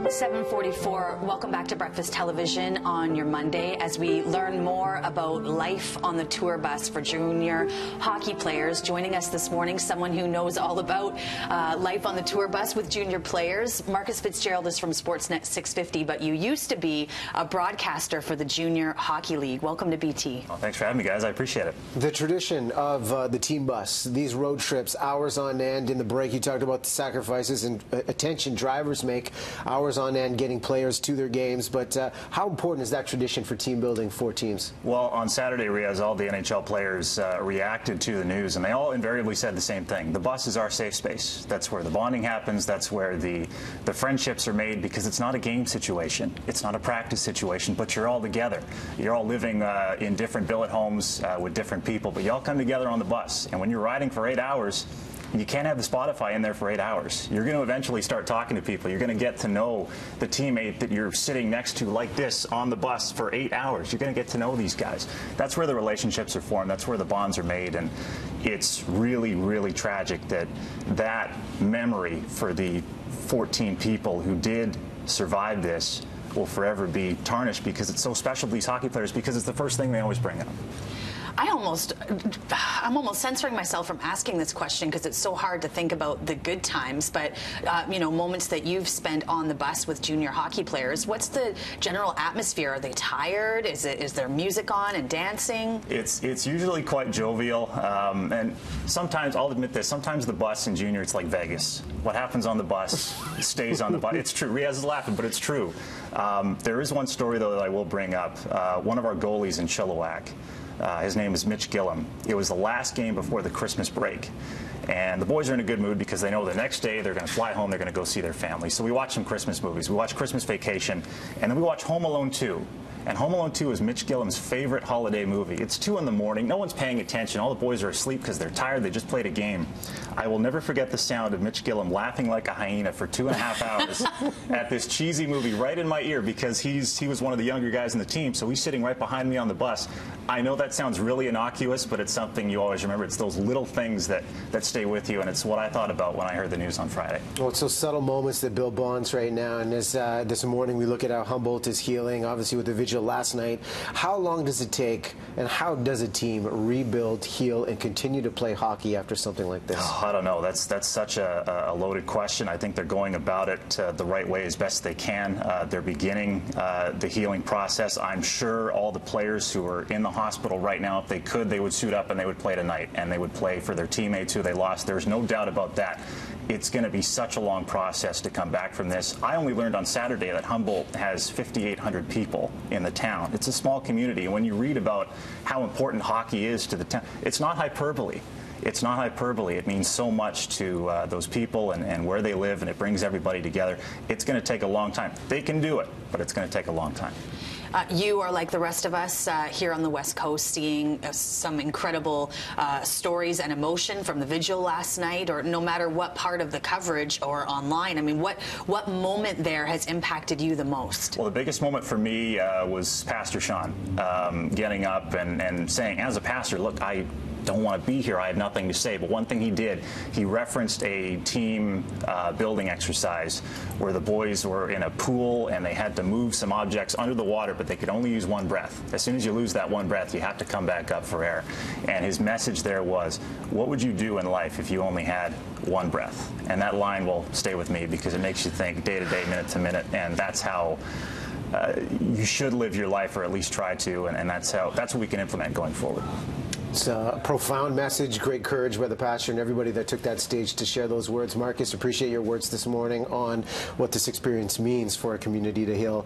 7:44. Welcome back to Breakfast Television on your Monday as we learn more about life on the tour bus for junior hockey players. Joining us this morning, someone who knows all about life on the tour bus with junior players. Marcus Fitzgerald is from Sportsnet 650, but you used to be a broadcaster for the Junior Hockey League. Welcome to BT. Well, thanks for having me, guys. I appreciate it. The tradition of the team bus, these road trips, hours on end. In the break, you talked about the sacrifices and attention drivers make, hours on end getting players to their games, but how important is that tradition for team building for teams? Well, on Saturday, Riaz, all the NHL players reacted to the news, and they all invariably said the same thing. The bus is our safe space. That's where the bonding happens. That's where the friendships are made, because it's not a game situation. It's not a practice situation, but you're all together. You're all living in different billet homes with different people, but you all come together on the bus. And when you're riding for 8 hours, you can't have the Spotify in there for 8 hours. You're going to eventually start talking to people. You're going to get to know the teammate that you're sitting next to like this on the bus for 8 hours. You're going to get to know these guys. That's where the relationships are formed. That's where the bonds are made. And it's really, really tragic that that memory for the 14 people who did survive this will forever be tarnished, because it's so special to these hockey players, because it's the first thing they always bring up. I'm almost censoring myself from asking this question because it's so hard to think about the good times, but you know, moments that you've spent on the bus with junior hockey players. What's the general atmosphere? Are they tired? Is there music on and dancing? It's usually quite jovial, and sometimes, I'll admit this, sometimes the bus in junior, it's like Vegas. What happens on the bus stays on the bus. It's true. Riaz is laughing, but it's true. There is one story, though, that I will bring up. One of our goalies in Chilliwack, his name is Mitch Gillum. It was the last game before the Christmas break. And the boys are in a good mood because they know the next day they're going to fly home, they're going to go see their family. So we watch some Christmas movies. We watch Christmas Vacation, and then we watch Home Alone 2. And Home Alone 2 is Mitch Gillum's favorite holiday movie. It's 2 in the morning. No one's paying attention. All the boys are asleep because they're tired. They just played a game. I will never forget the sound of Mitch Gillum laughing like a hyena for 2.5 hours at this cheesy movie right in my ear, because he was one of the younger guys in the team, so he's sitting right behind me on the bus. I know that sounds really innocuous, but it's something you always remember. It's those little things that stay with you, and it's what I thought about when I heard the news on Friday. Well, it's those subtle moments that build bonds right now, and as this morning we look at how Humboldt is healing, obviously with the vigil last night. How long does it take, and how does a team rebuild, heal, and continue to play hockey after something like this? Oh, I don't know. That's such a loaded question. I think they're going about it the right way as best they can. They're beginning the healing process. I'm sure all the players who are in the hospital right now, if they could, they would suit up and they would play tonight, and they would play for their teammates who they lost. There's no doubt about that. It's going to be such a long process to come back from this. I only learned on Saturday that Humboldt has 5,800 people in the town. It's a small community, and when you read about how important hockey is to the town, it's not hyperbole. It's not hyperbole. It means so much to those people and where they live, and it brings everybody together. It's going to take a long time. They can do it, but it's going to take a long time. You are like the rest of us here on the West Coast, seeing some incredible stories and emotion from the vigil last night, or no matter what part of the coverage or online. I mean, what moment there has impacted you the most? Well, the biggest moment for me was Pastor Sean getting up and saying, as a pastor, look, I don't want to be here. I have nothing to say. But one thing he did, he referenced a team building exercise where the boys were in a pool and they had to move some objects under the water, but they could only use one breath. As soon as you lose that one breath, you have to come back up for air. And his message there was, what would you do in life if you only had one breath? And that line will stay with me because it makes you think day to day, minute to minute, and that's how you should live your life, or at least try to, and that's what we can implement going forward. It's a profound message, great courage by the pastor and everybody that took that stage to share those words. Marcus, appreciate your words this morning on what this experience means for a community to heal.